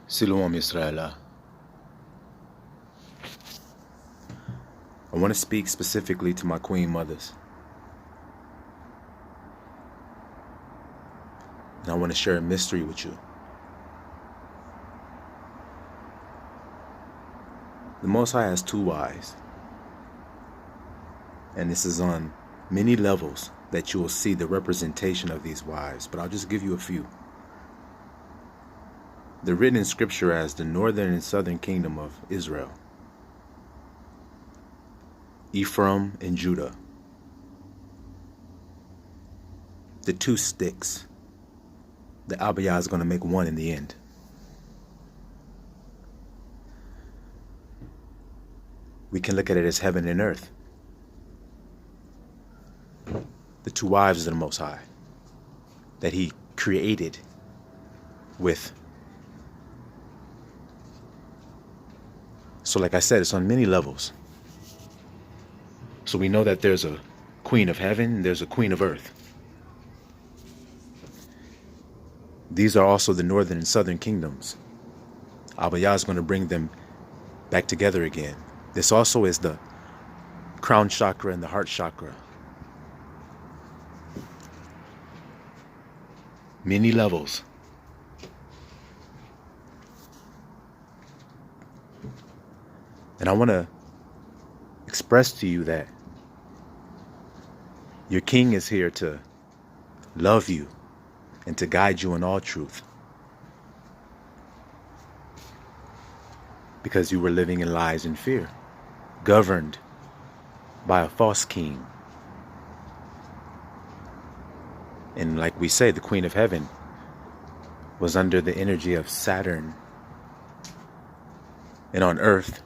Siluam Yisraelah. I want to speak specifically to my queen mothers. And I want to share a mystery with you. The Most High has two wives. And this is on many levels that you will see the representation of these wives. But I'll just give you a few. They're written in scripture as the northern and southern kingdom of Israel. Ephraim and Judah. The two sticks. The Abiyah is going to make one in the end. We can look at it as heaven and earth. The two wives of the Most High that He created with. So like I said, it's on many levels. So we know that there's a queen of heaven and there's a queen of earth. These are also the northern and southern kingdoms. Abiyah is going to bring them back together again. This also is the crown chakra and the heart chakra. Many levels. And I want to express to you that your king is here to love you and to guide you in all truth. Because you were living in lies and fear, governed by a false king. And like we say, the Queen of Heaven was under the energy of Saturn. And on earth,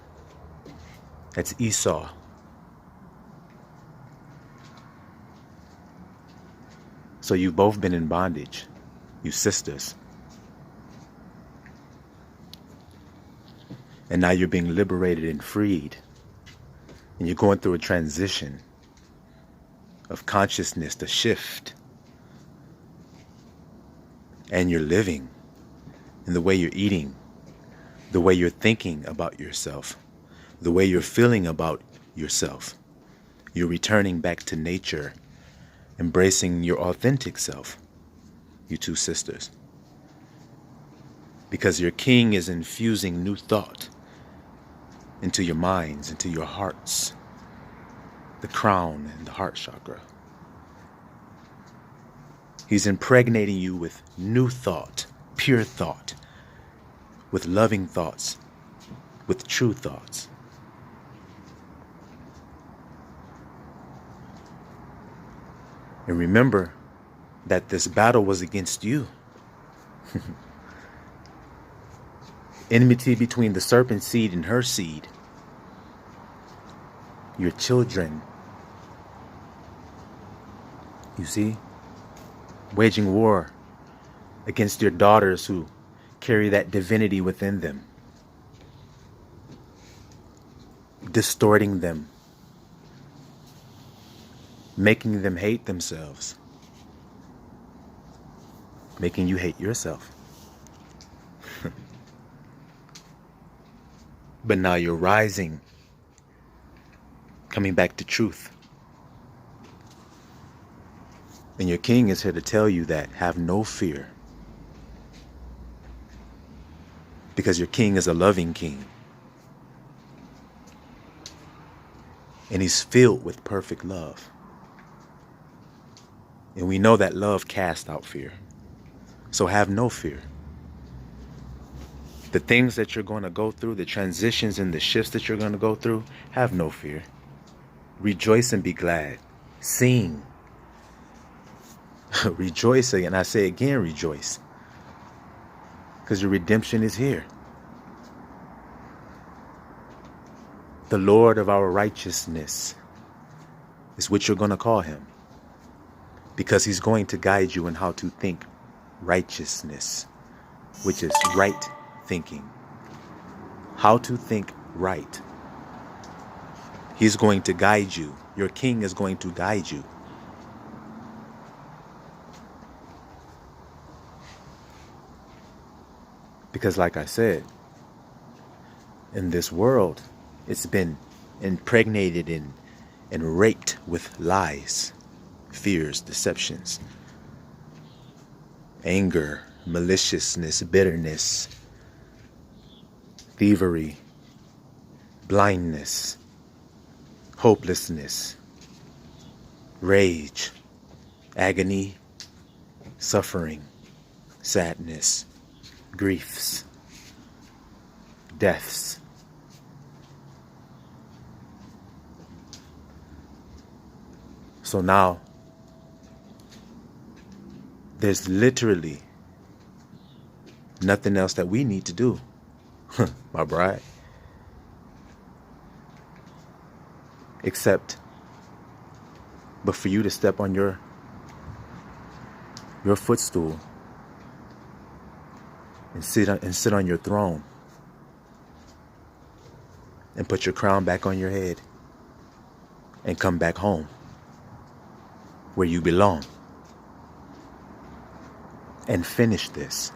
that's Esau. So you've both been in bondage, you sisters. And now you're being liberated and freed. And you're going through a transition of consciousness, the shift. And you're living in the way you're eating, the way you're thinking about yourself, the way you're feeling about yourself. You're returning back to nature, embracing your authentic self, you two sisters. Because your king is infusing new thought into your minds, into your hearts, the crown and the heart chakra. He's impregnating you with new thought, pure thought, with loving thoughts, with true thoughts. And remember that this battle was against you. Enmity between the serpent seed and her seed. Your children. You see? Waging war against your daughters who carry that divinity within them. Distorting them. Making them hate themselves. Making you hate yourself. But now you're rising. Coming back to truth. And your king is here to tell you that have no fear. Because your king is a loving king. And he's filled with perfect love. And we know that love casts out fear. So have no fear. The things that you're going to go through, the transitions and the shifts that you're going to go through, have no fear. Rejoice and be glad. Sing. Rejoice, and I say again, rejoice. Because your redemption is here. The Lord of our righteousness is what you're going to call him. Because he's going to guide you in how to think righteousness, which is right thinking. How to think right. He's going to guide you. Your king is going to guide you. Because like I said, in this world, it's been impregnated and raked with lies, fears, deceptions, anger, maliciousness, bitterness, thievery, blindness, hopelessness, rage, agony, suffering, sadness, griefs, deaths. So now, there's literally nothing else that we need to do, my bride, except but for you to step on your footstool and sit on your throne and put your crown back on your head and come back home where you belong and finish this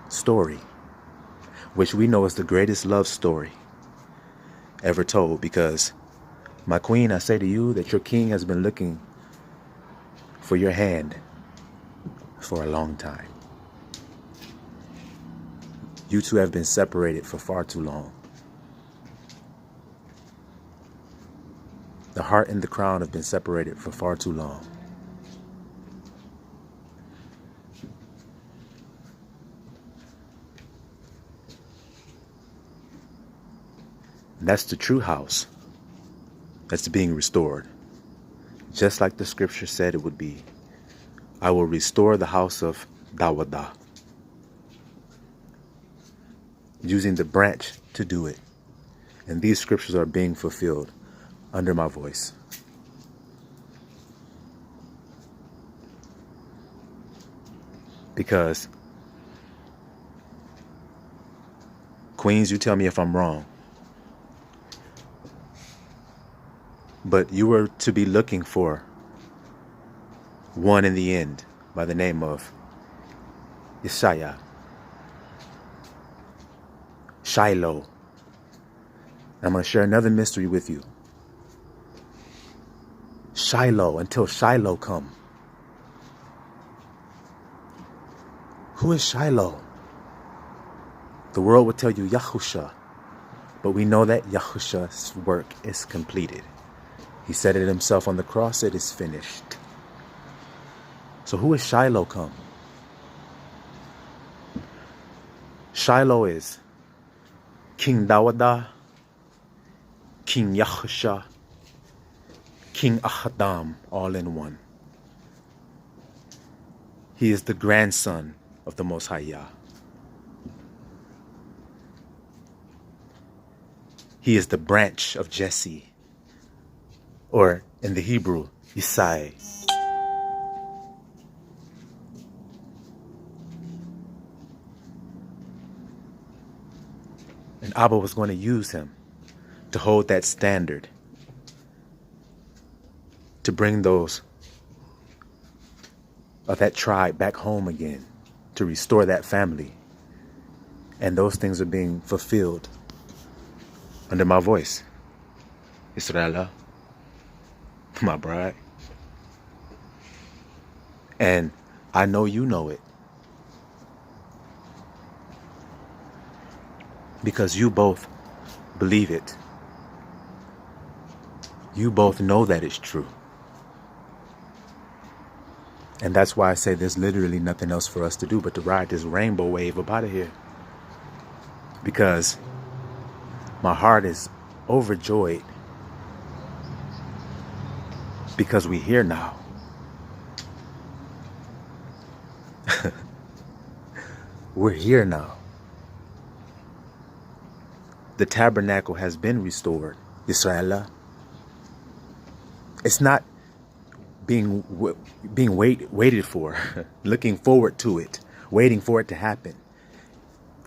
story, which we know is the greatest love story ever told. Because, my queen, I say to you that your king has been looking for your hand for a long time. You two have been separated for far too long. The heart and the crown have been separated for far too long. And that's the true house that's being restored. Just like the scripture said it would be. I will restore the house of Dawada. Using the branch to do it. And these scriptures are being fulfilled under my voice. Because, queens, you tell me if I'm wrong, but you were to be looking for one in the end by the name of Isaiah, Shiloh. I'm going to share another mystery with you. Shiloh, until Shiloh come. Who is Shiloh? The world would tell you Yahusha, but we know that Yahusha's work is completed. He said it himself on the cross, it is finished. So who is Shiloh come? Shiloh is King Dawada, King Yahusha, King Ahadam, all in one. He is the grandson of the Most High Yah. He is the branch of Jesse, or in the Hebrew, Isai. And Abba was going to use him to hold that standard, to bring those of that tribe back home again, to restore that family. And those things are being fulfilled under my voice. Israela, my bride. And I know you know it. Because you both believe it. You both know that it's true. And that's why I say there's literally nothing else for us to do but to ride this rainbow wave up out of here. Because my heart is overjoyed. Because we're here now. We're here now. The tabernacle has been restored, Israel. It's not being waited for, looking forward to it, waiting for it to happen.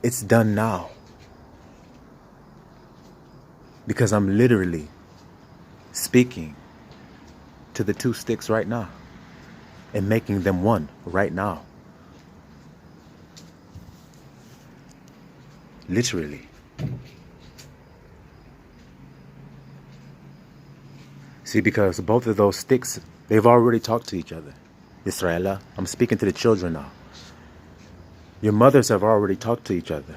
It's done now. Because I'm literally speaking to the two sticks right now and making them one right now. Literally. See, because both of those sticks, they've already talked to each other. Israel, I'm speaking to the children now. Your mothers have already talked to each other.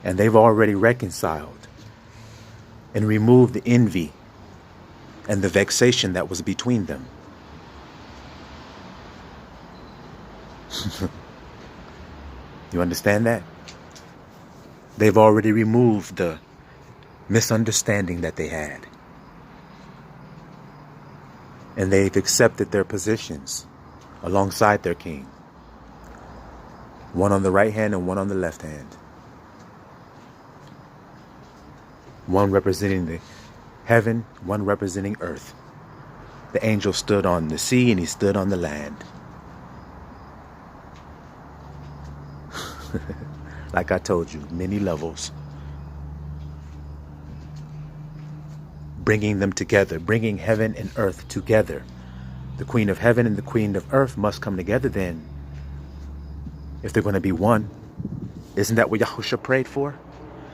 And they've already reconciled and removed the envy and the vexation that was between them. You understand that? They've already removed the misunderstanding that they had. And they've accepted their positions alongside their king. One on the right hand and one on the left hand. One representing the heaven, one representing earth. The angel stood on the sea and he stood on the land. Like I told you, many levels. Bringing them together, bringing heaven and earth together. The queen of heaven and the queen of earth must come together then. If they're going to be one. Isn't that what Yahusha prayed for?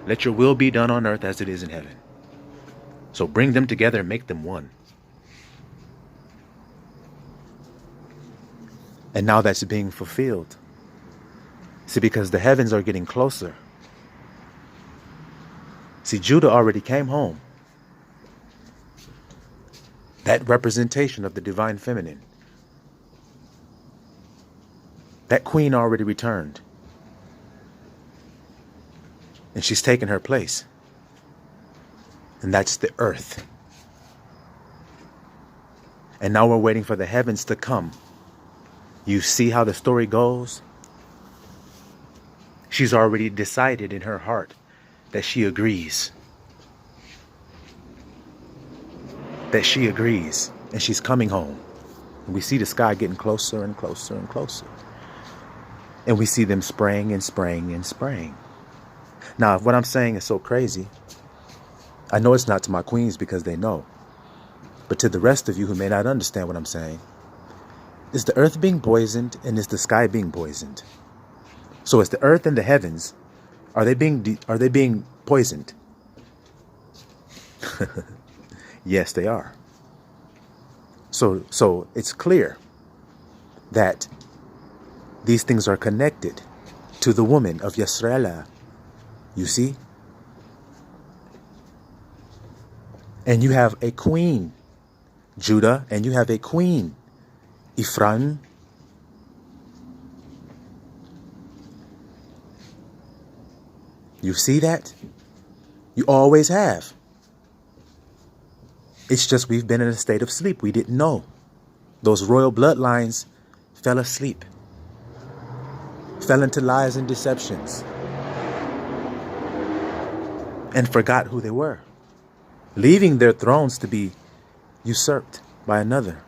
Let your will be done on earth as it is in heaven. So bring them together and make them one. And now that's being fulfilled. See, because the heavens are getting closer. See, Judah already came home. That representation of the divine feminine. That queen already returned. And she's taken her place. And that's the earth. And now we're waiting for the heavens to come. You see how the story goes? She's already decided in her heart that she agrees. That she agrees. And she's coming home. And we see the sky getting closer and closer and closer. And we see them spraying and spraying and spraying. Now, what I'm saying is so crazy. I know it's not to my queens because they know. But to the rest of you who may not understand what I'm saying, is the earth being poisoned and is the sky being poisoned? So is the earth and the heavens, are they being poisoned? Yes, they are. So it's clear that these things are connected to the woman of Yisrael. You see? And you have a queen, Judah, and you have a queen, Ephraim. You see that? You always have. It's just we've been in a state of sleep. We didn't know. Those royal bloodlines fell asleep. Fell into lies and deceptions. And forgot who they were. Leaving their thrones to be usurped by another.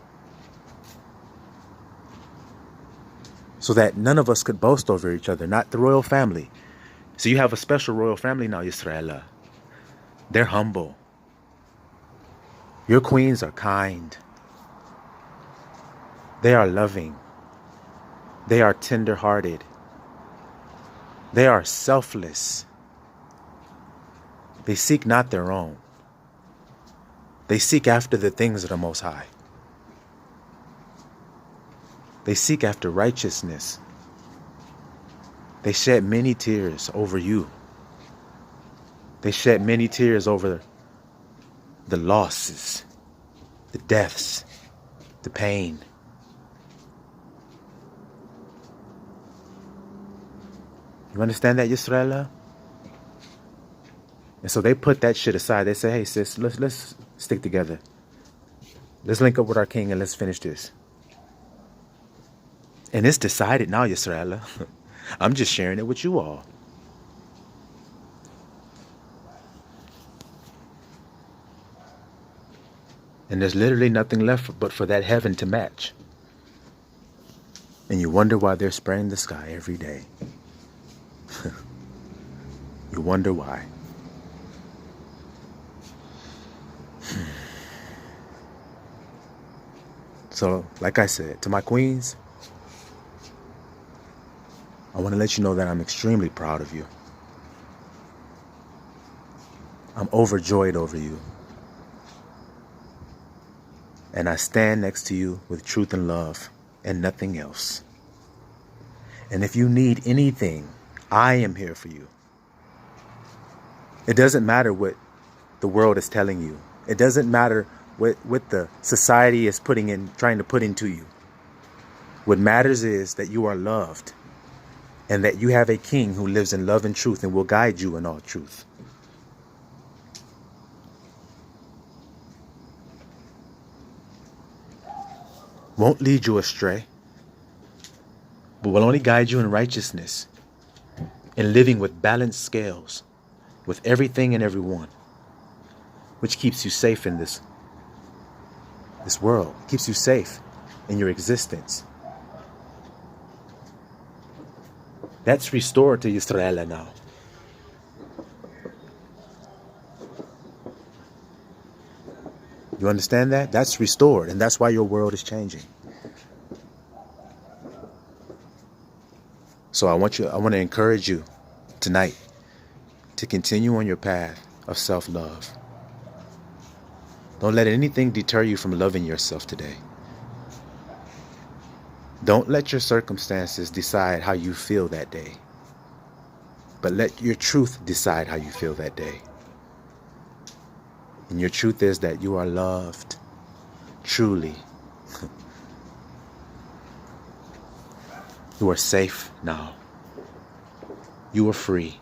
So that none of us could boast over each other. Not the royal family. So you have a special royal family now, Yisrael. They're humble. Your queens are kind. They are loving. They are tender-hearted. They are selfless. They seek not their own. They seek after the things of the Most High. They seek after righteousness. They shed many tears over you. They shed many tears over the losses, the deaths, the pain. You understand that, Yisrael? And so they put that shit aside. They say, hey, sis, let's stick together. Let's link up with our king and let's finish this. And it's decided now, Yisrael. I'm just sharing it with you all. And there's literally nothing left but for that heaven to match. And you wonder why they're spraying the sky every day. You wonder why. So, like I said, to my queens, I want to let you know that I'm extremely proud of you. I'm overjoyed over you. And I stand next to you with truth and love and nothing else. And if you need anything, I am here for you. It doesn't matter what the world is telling you. It doesn't matter what the society is trying to put into you. What matters is that you are loved and that you have a king who lives in love and truth and will guide you in all truth. Won't lead you astray, but will only guide you in righteousness, in living with balanced scales, with everything and everyone, which keeps you safe in this world, keeps you safe in your existence. That's restored to Israel now. You understand that? That's restored, and that's why your world is changing. So I want to encourage you tonight to continue on your path of self-love. Don't let anything deter you from loving yourself today. Don't let your circumstances decide how you feel that day, but let your truth decide how you feel that day. And your truth is that you are loved, truly. You are safe now. You are free.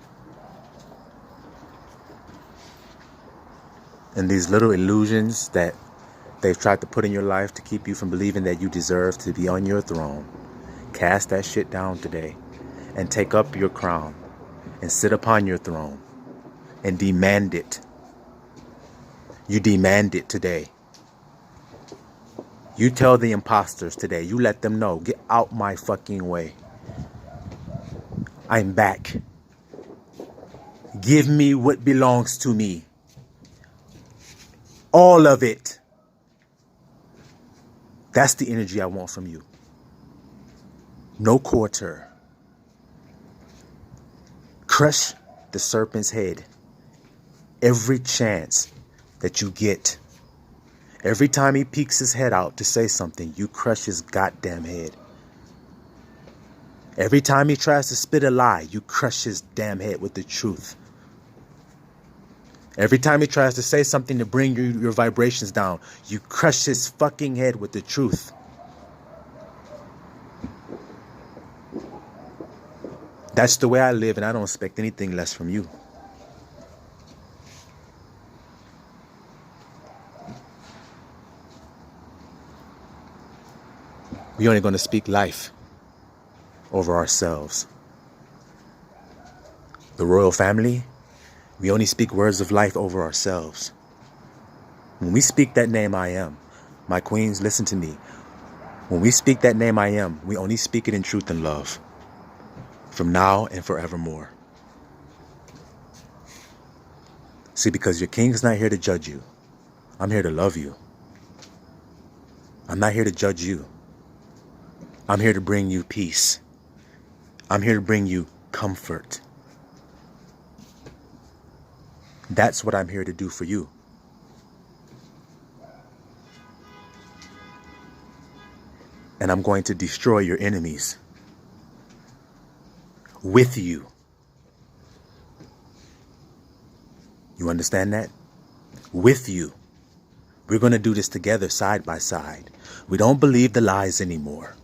And these little illusions that they've tried to put in your life to keep you from believing that you deserve to be on your throne, cast that shit down today and take up your crown and sit upon your throne and demand it. You demand it today. You tell the imposters today, you let them know, get out my fucking way. I'm back. Give me what belongs to me. All of it. That's the energy I want from you. No quarter. Crush the serpent's head every chance that you get. Every time he peeks his head out to say something, you crush his goddamn head. Every time he tries to spit a lie, you crush his damn head with the truth. Every time he tries to say something to bring your vibrations down, you crush his fucking head with the truth. That's the way I live, and I don't expect anything less from you. We're only going to speak life over ourselves. The royal family, we only speak words of life over ourselves. When we speak that name I am, my queens, listen to me. When we speak that name I am, we only speak it in truth and love. From now and forevermore. See, because your king is not here to judge you. I'm here to love you. I'm not here to judge you. I'm here to bring you peace. I'm here to bring you comfort. That's what I'm here to do for you. And I'm going to destroy your enemies with you. You understand that? With you. We're going to do this together side by side. We don't believe the lies anymore.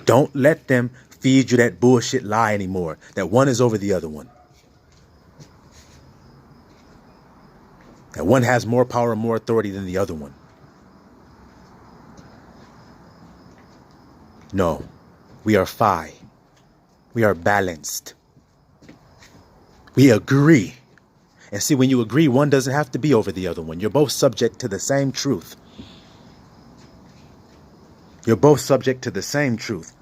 Don't let them feed you that bullshit lie anymore, that one is over the other one. That one has more power and more authority than the other one. No, we are phi. We are balanced. We agree. And see, when you agree, one doesn't have to be over the other one. You're both subject to the same truth. You're both subject to the same truth.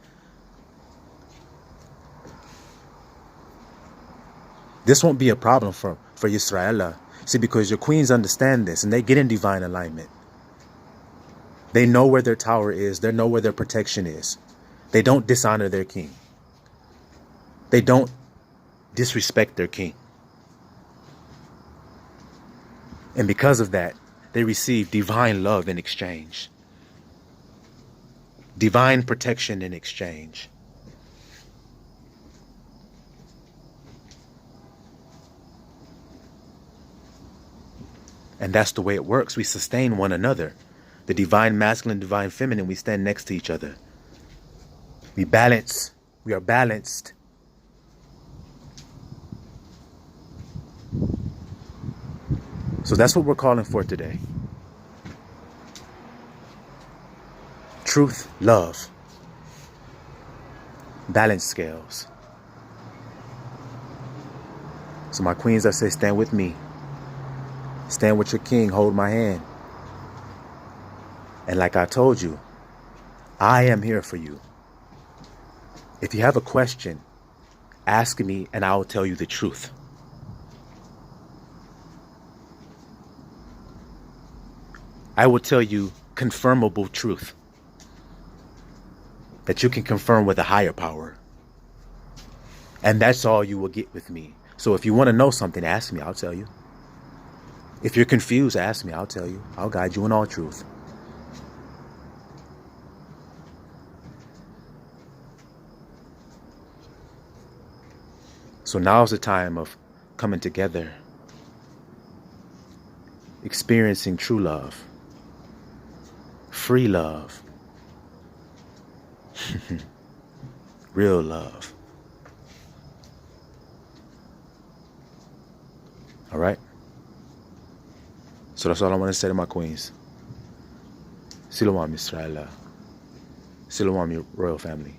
This won't be a problem for Yisrael. See, because your queens understand this and they get in divine alignment. They know where their tower is. They know where their protection is. They don't dishonor their king. They don't disrespect their king. And because of that, they receive divine love in exchange, divine protection in exchange. And that's the way it works. We sustain one another. The divine masculine, divine feminine, we stand next to each other. We balance. We are balanced. So that's what we're calling for today. Truth, love, balance scales. So my queens, I say, stand with me. Stand with your king, hold my hand. And like I told you, I am here for you. If you have a question, ask me and I will tell you the truth. I will tell you confirmable truth that you can confirm with a higher power. And that's all you will get with me. So if you want to know something, ask me, I'll tell you. If you're confused, ask me, I'll tell you. I'll guide you in all truth. So now's the time of coming together, experiencing true love, free love, real love. All right? So that's all I want to say to my queens. Silawam Israel. Silawam, your royal family.